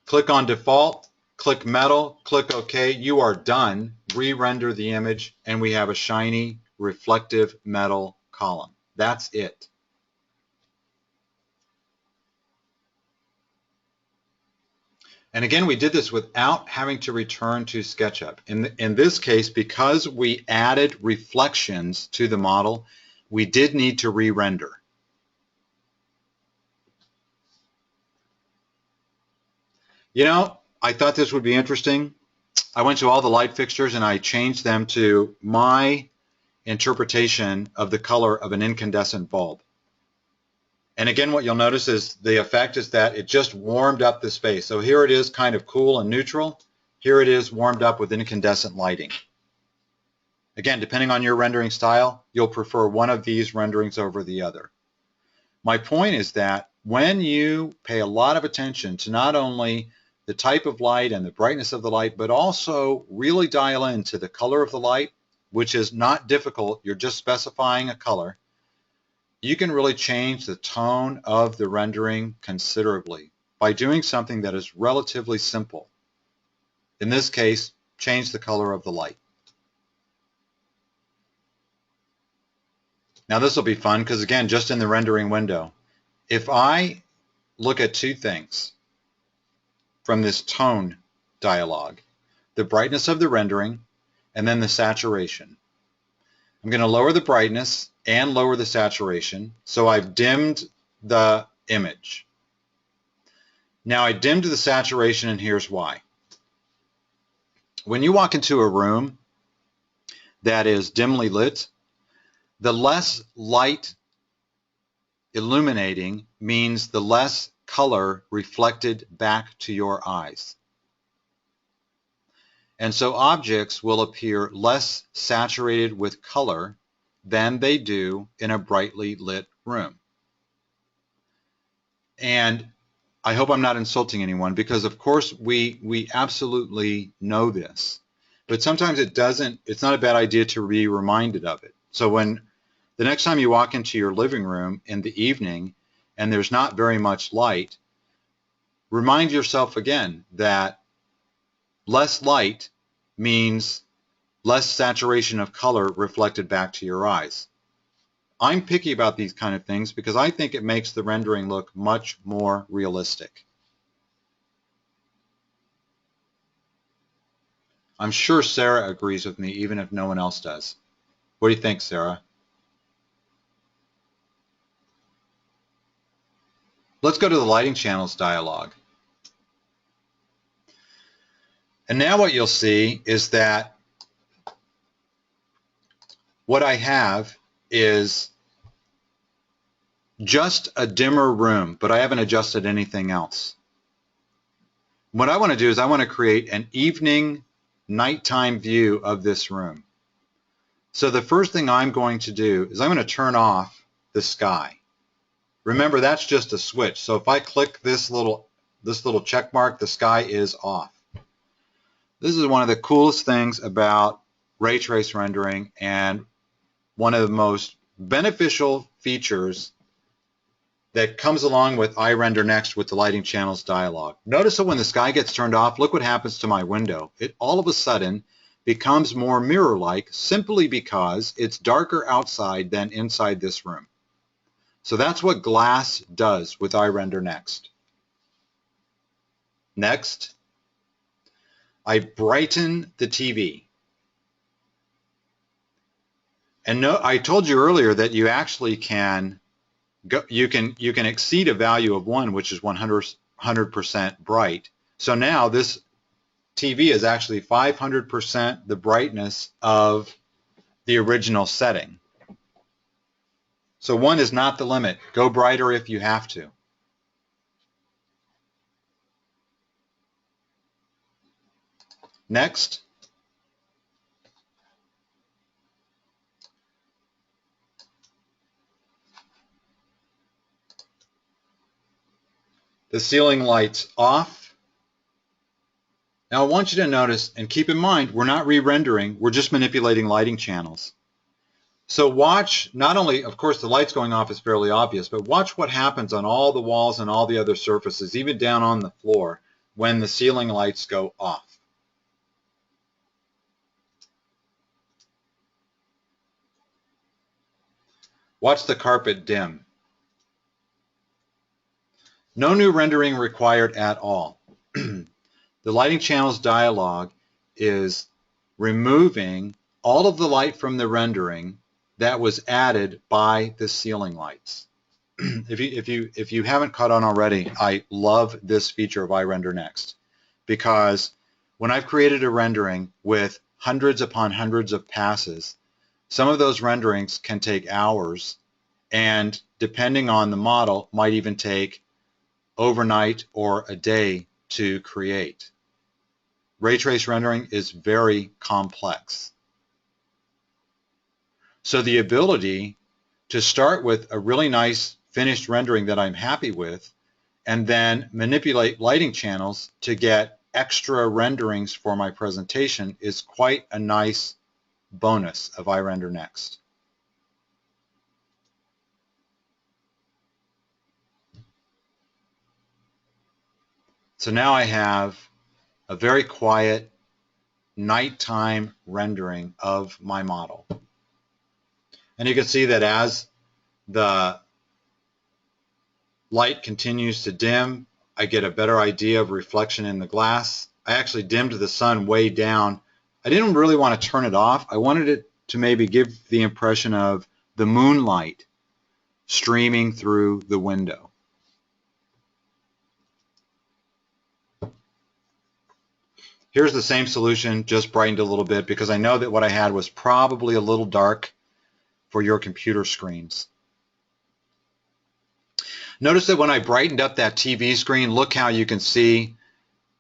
S1: Click on default, click metal, click OK. You are done. Re-render the image, and we have a shiny, reflective metal column. That's it. And again, we did this without having to return to SketchUp. In this case, because we added reflections to the model, we did need to re-render. You know, I thought this would be interesting. I went to all the light fixtures and I changed them to my interpretation of the color of an incandescent bulb. And again, what you'll notice is the effect is that it just warmed up the space. So here it is kind of cool and neutral. Here it is warmed up with incandescent lighting. Again, depending on your rendering style, you'll prefer one of these renderings over the other. My point is that when you pay a lot of attention to not only the type of light and the brightness of the light, but also really dial into the color of the light, which is not difficult, you're just specifying a color, you can really change the tone of the rendering considerably by doing something that is relatively simple. In this case, change the color of the light. Now this will be fun because again, just in the rendering window, if I look at two things from this tone dialog, the brightness of the rendering and then the saturation. I'm going to lower the brightness and lower the saturation, so I've dimmed the image. Now I dimmed the saturation, and here's why. When you walk into a room that is dimly lit, the less light illuminating means the less color reflected back to your eyes. And so objects will appear less saturated with color than they do in a brightly lit room. And I hope I'm not insulting anyone, because of course we absolutely know this, but sometimes it's not a bad idea to be reminded of it. So when the next time you walk into your living room in the evening and there's not very much light, remind yourself again that less light means less saturation of color reflected back to your eyes. I'm picky about these kind of things because I think it makes the rendering look much more realistic. I'm sure Sarah agrees with me, even if no one else does. What do you think, Sarah? Let's go to the lighting channels dialog. And now what you'll see is that what I have is just a dimmer room, but I haven't adjusted anything else. What I want to do is I want to create an evening, nighttime view of this room. So the first thing I'm going to do is I'm going to turn off the sky. Remember, that's just a switch. So if I click this little check mark, the sky is off. This is one of the coolest things about ray trace rendering, and one of the most beneficial features that comes along with iRender Next with the lighting channels dialog. Notice that when the sky gets turned off, look what happens to my window. It all of a sudden becomes more mirror-like simply because it's darker outside than inside this room. So that's what glass does with iRender Next. Next, I brighten the TV. And no, I told you earlier that you actually can you can exceed a value of 1, which is 100% bright. So now this TV is actually 500% the brightness of the original setting. So 1 is not the limit. Go brighter if you have to. Next, the ceiling lights off. Now I want you to notice and keep in mind, we're not re-rendering, we're just manipulating lighting channels. So watch, not only, of course, the lights going off is fairly obvious, but watch what happens on all the walls and all the other surfaces, even down on the floor, when the ceiling lights go off. Watch the carpet dim. No new rendering required at all. The lighting channels dialog is removing all of the light from the rendering that was added by the ceiling lights. If you haven't caught on already, I love this feature of iRender Next, because when I've created a rendering with hundreds upon hundreds of passes, some of those renderings can take hours and depending on the model, might even take overnight or a day to create. Ray trace rendering is very complex. So the ability to start with a really nice finished rendering that I'm happy with, and then manipulate lighting channels to get extra renderings for my presentation is quite a nice bonus of iRender Next. So now I have a very quiet nighttime rendering of my model. And you can see that as the light continues to dim, I get a better idea of reflection in the glass. I actually dimmed the sun way down. I didn't really want to turn it off. I wanted it to maybe give the impression of the moonlight streaming through the window. Here's the same solution, just brightened a little bit because I know that what I had was probably a little dark for your computer screens. Notice that when I brightened up that TV screen, look how you can see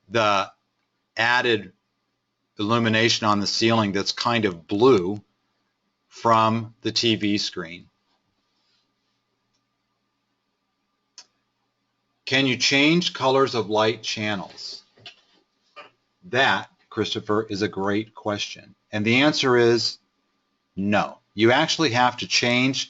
S1: the added illumination on the ceiling that's kind of blue from the TV screen. Can you change colors of light channels? That, Christopher, is a great question. And the answer is no. You actually have to change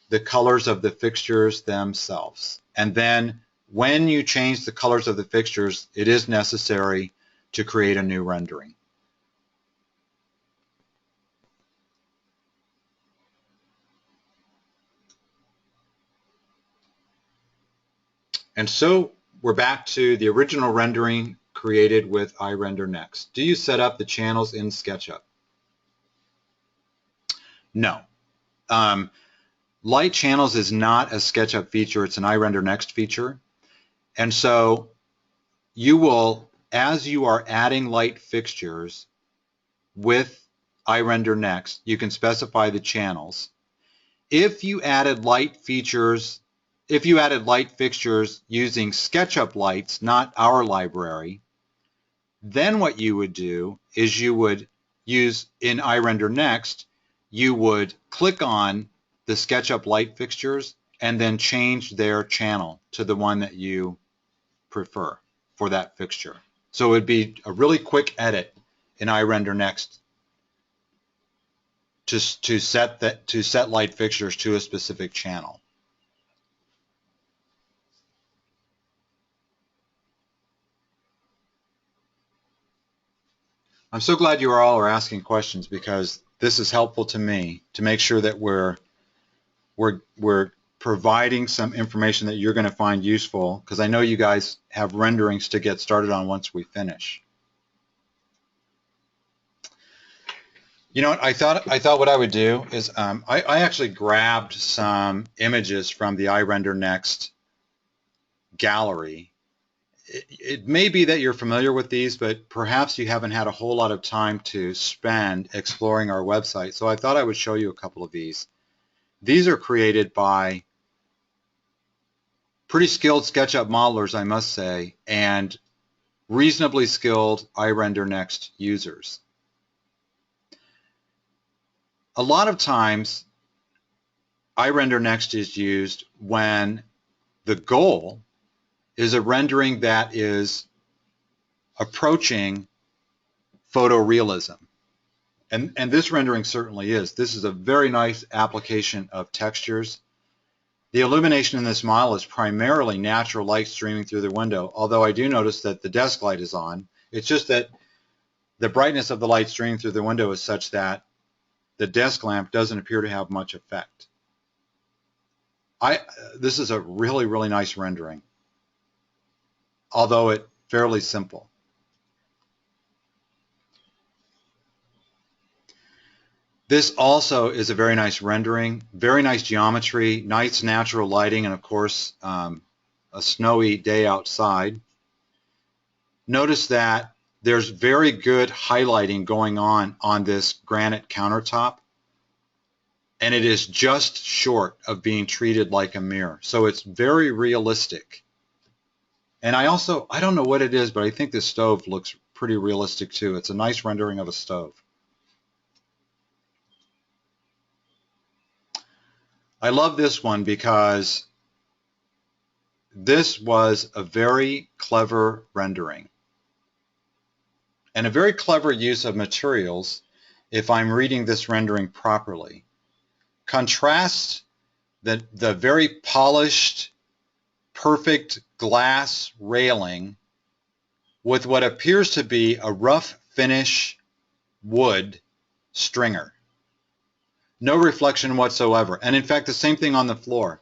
S1: the colors of the fixtures themselves. And then when you change the colors of the fixtures, it is necessary to create a new rendering. And so we're back to the original rendering created with iRender Next. Do you set up the channels in SketchUp? No. Light channels is not a SketchUp feature, it's an iRender Next feature. And so you will, as you are adding light fixtures with iRender Next, you can specify the channels. If you added light fixtures using SketchUp lights, not our library, then what you would do is you would use in iRender Next, you would click on the SketchUp light fixtures and then change their channel to the one that you prefer for that fixture. So it would be a really quick edit in iRender Next to set light fixtures to a specific channel. I'm so glad you all are asking questions because this is helpful to me to make sure that we're providing some information that you're going to find useful, because I know you guys have renderings to get started on once we finish. You know what, I thought what I would do is I actually grabbed some images from the iRender Next gallery. It may be that you're familiar with these, but perhaps you haven't had a whole lot of time to spend exploring our website, so I thought I would show you a couple of these. These are created by pretty skilled SketchUp modelers, I must say, and reasonably skilled iRender Next users. A lot of times, iRender Next is used when the goal is a rendering that is approaching photorealism. And this rendering certainly is. This is a very nice application of textures. The illumination in this model is primarily natural light streaming through the window, although I do notice that the desk light is on. It's just that the brightness of the light streaming through the window is such that the desk lamp doesn't appear to have much effect. This is a really, really nice rendering, although it's fairly simple. This also is a very nice rendering, very nice geometry, nice natural lighting, and of course a snowy day outside. Notice that there's very good highlighting going on this granite countertop. and it is just short of being treated like a mirror. So it's very realistic. And I don't know what it is, but I think this stove looks pretty realistic too. It's a nice rendering of a stove. I love this one because this was a very clever rendering and a very clever use of materials if I'm reading this rendering properly. Contrast the very polished, perfect glass railing with what appears to be a rough finish wood stringer. No reflection whatsoever. And in fact, the same thing on the floor.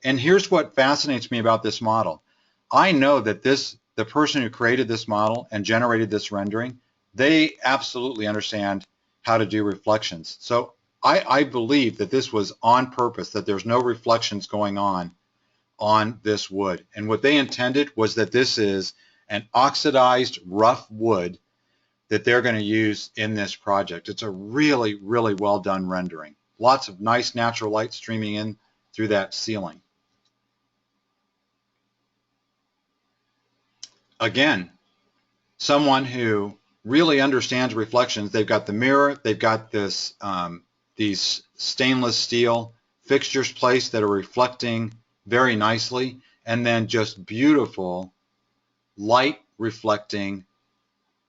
S1: And here's what fascinates me about this model. I know that the person who created this model and generated this rendering, they absolutely understand how to do reflections. So I believe that this was on purpose, that there's no reflections going on this wood. And what they intended was that this is an oxidized rough wood that they're going to use in this project. It's a really, really well done rendering. Lots of nice natural light streaming in through that ceiling. Again, someone who really understands reflections. They've got the mirror, they've got this these stainless steel fixtures placed that are reflecting very nicely, and then just beautiful light reflecting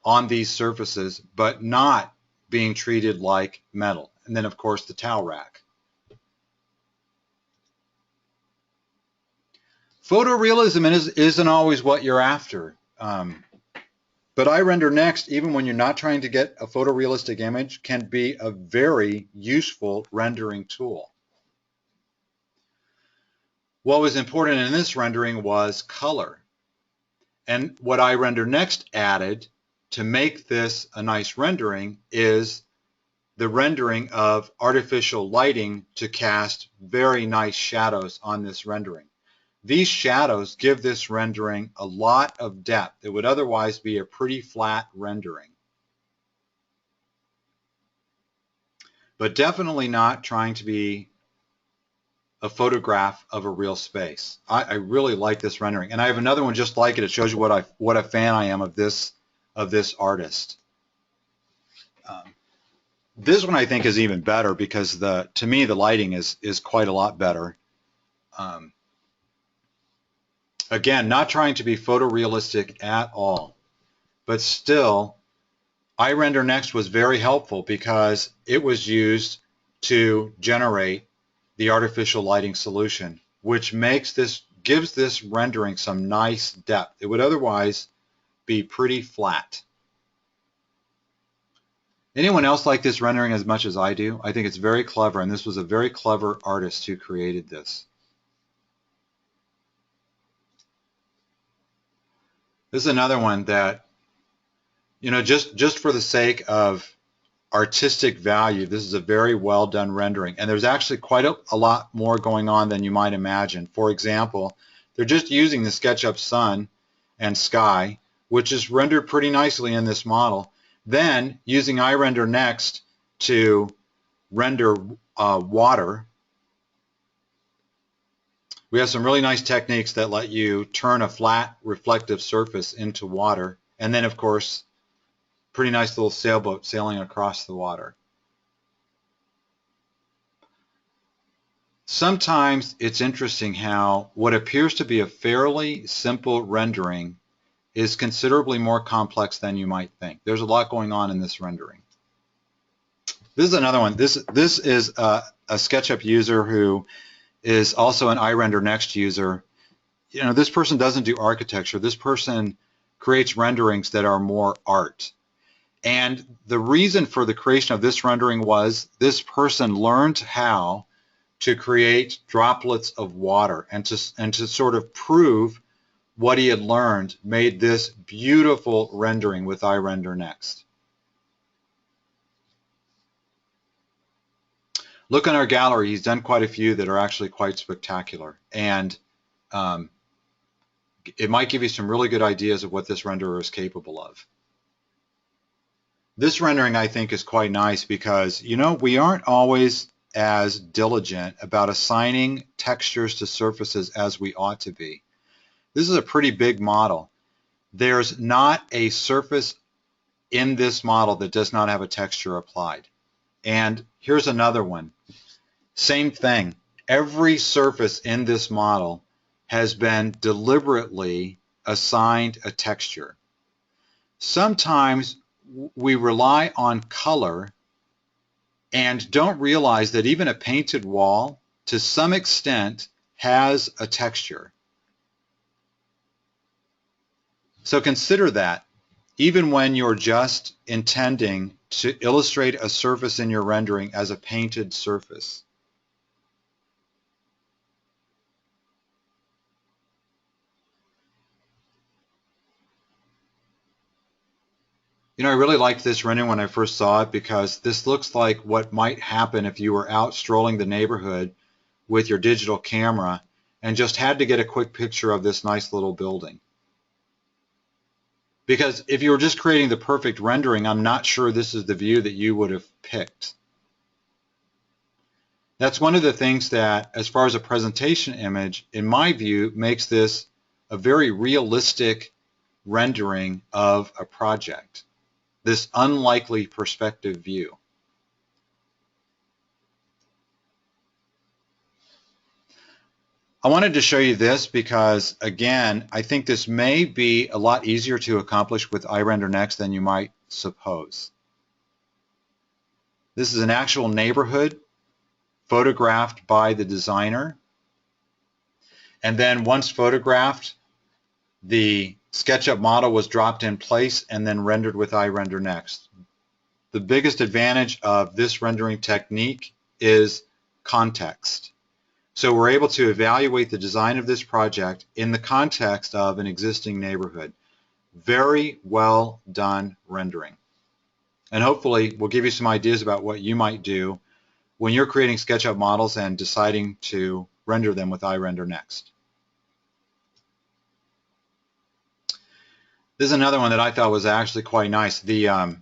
S1: on these surfaces, but not being treated like metal. And then, of course, the towel rack. Photorealism isn't always what you're after. But iRender Next, even when you're not trying to get a photorealistic image, can be a very useful rendering tool. What was important in this rendering was color. And what iRender Next added to make this a nice rendering is the rendering of artificial lighting to cast very nice shadows on this rendering. These shadows give this rendering a lot of depth. It would otherwise be a pretty flat rendering. But definitely not trying to be a photograph of a real space. I really like this rendering. And I have another one just like it. It shows you what a fan I am of this artist. This one I think is even better because to me the lighting is quite a lot better. Again, not trying to be photorealistic at all, but still, iRender Next was very helpful because it was used to generate the artificial lighting solution, which gives this rendering some nice depth. It would otherwise be pretty flat. Anyone else like this rendering as much as I do? I think it's very clever, and this was a very clever artist who created this. This is another one that, just for the sake of artistic value, this is a very well done rendering. And there's actually quite a lot more going on than you might imagine. For example, they're just using the SketchUp sun and sky, which is rendered pretty nicely in this model. Then using iRender Next to render water. We have some really nice techniques that let you turn a flat reflective surface into water. And then, of course, pretty nice little sailboat sailing across the water. Sometimes it's interesting how what appears to be a fairly simple rendering is considerably more complex than you might think. There's a lot going on in this rendering. This is another one. This is a SketchUp user who is also an iRender Next user. This person doesn't do architecture. This person creates renderings that are more art. And the reason for the creation of this rendering was this person learned how to create droplets of water and to sort of prove what he had learned made this beautiful rendering with iRender Next. Look in our gallery. He's done quite a few that are actually quite spectacular. And it might give you some really good ideas of what this renderer is capable of. This rendering, I think, is quite nice because, we aren't always as diligent about assigning textures to surfaces as we ought to be. This is a pretty big model. There's not a surface in this model that does not have a texture applied. And here's another one. Same thing. Every surface in this model has been deliberately assigned a texture. Sometimes we rely on color and don't realize that even a painted wall, to some extent, has a texture. So consider that, even when you're just intending to illustrate a surface in your rendering as a painted surface. You know, I really liked this rendering when I first saw it because this looks like what might happen if you were out strolling the neighborhood with your digital camera and just had to get a quick picture of this nice little building. Because if you were just creating the perfect rendering, I'm not sure this is the view that you would have picked. That's one of the things that, as far as a presentation image, in my view, makes this a very realistic rendering of a project. This unlikely perspective view. I wanted to show you this because, again, I think this may be a lot easier to accomplish with iRender Next than you might suppose. This is an actual neighborhood photographed by the designer. And then once photographed, the SketchUp model was dropped in place and then rendered with iRender Next. The biggest advantage of this rendering technique is context. So we're able to evaluate the design of this project in the context of an existing neighborhood. Very well done rendering. And hopefully we'll give you some ideas about what you might do when you're creating SketchUp models and deciding to render them with iRender Next. This is another one that I thought was actually quite nice. The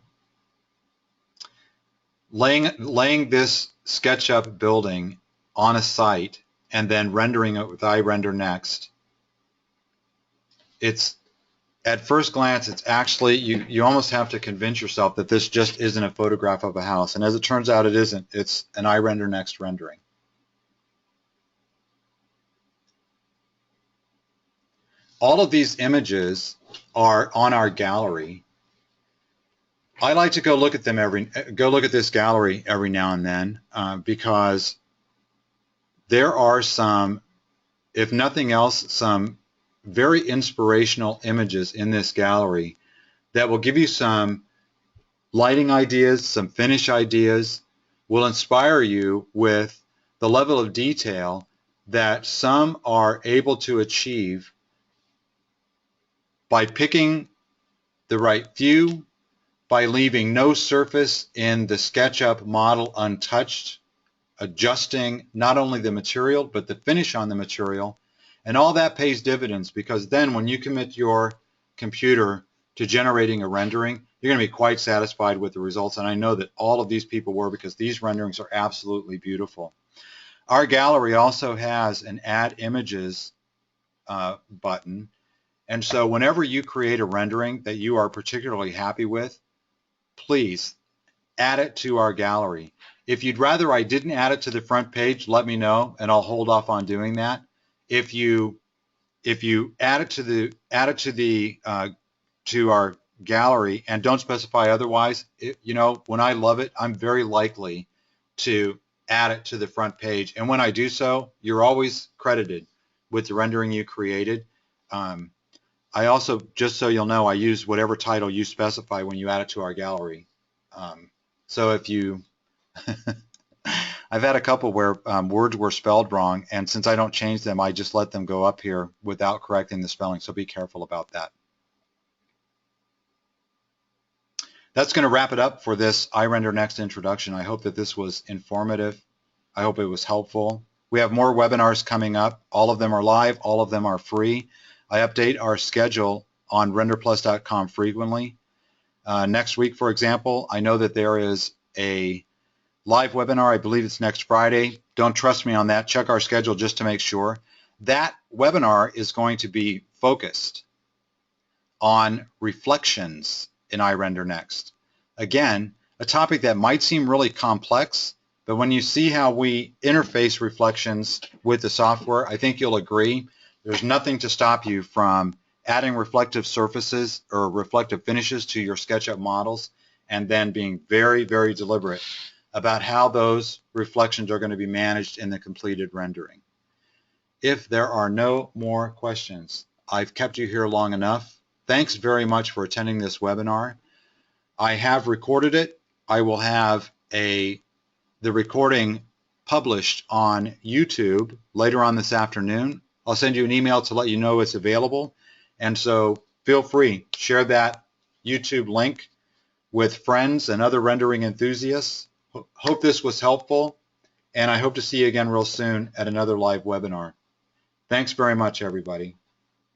S1: laying this SketchUp building on a site and then rendering it with iRender Next. It's, at first glance, it's actually, you almost have to convince yourself that this just isn't a photograph of a house. And as it turns out, it isn't. It's an iRender Next rendering. All of these images are on our gallery. I like to go look at them this gallery every now and then because there are some, if nothing else, some very inspirational images in this gallery that will give you some lighting ideas, some finish ideas, will inspire you with the level of detail that some are able to achieve by picking the right view, by leaving no surface in the SketchUp model untouched, adjusting not only the material but the finish on the material, and all that pays dividends because then when you commit your computer to generating a rendering, you're going to be quite satisfied with the results, and I know that all of these people were because these renderings are absolutely beautiful. Our gallery also has an Add Images button, and so whenever you create a rendering that you are particularly happy with, please add it to our gallery. If you'd rather I didn't add it to the front page, let me know, and I'll hold off on doing that. If you add it to our gallery and don't specify otherwise, you know, when I love it, I'm very likely to add it to the front page. And when I do so, you're always credited with the rendering you created. I also, just so you'll know, I use whatever title you specify when you add it to our gallery. So if you, I've had a couple where words were spelled wrong, and since I don't change them, I just let them go up here without correcting the spelling, so be careful about that. That's going to wrap it up for this iRender Next introduction. I hope that this was informative. I hope it was helpful. We have more webinars coming up. All of them are live. All of them are free. I update our schedule on RenderPlus.com frequently. Next week, for example, I know that there is a live webinar. I believe it's next Friday. Don't trust me on that. Check our schedule just to make sure. That webinar is going to be focused on reflections in iRender Next. Again, a topic that might seem really complex, but when you see how we interface reflections with the software, I think you'll agree there's nothing to stop you from adding reflective surfaces or reflective finishes to your SketchUp models and then being very, very deliberate about how those reflections are going to be managed in the completed rendering. If there are no more questions, I've kept you here long enough. Thanks very much for attending this webinar. I have recorded it. I will have the recording published on YouTube later on this afternoon. I'll send you an email to let you know it's available. And so feel free, share that YouTube link with friends and other rendering enthusiasts. Hope this was helpful, and I hope to see you again real soon at another live webinar. Thanks very much, everybody.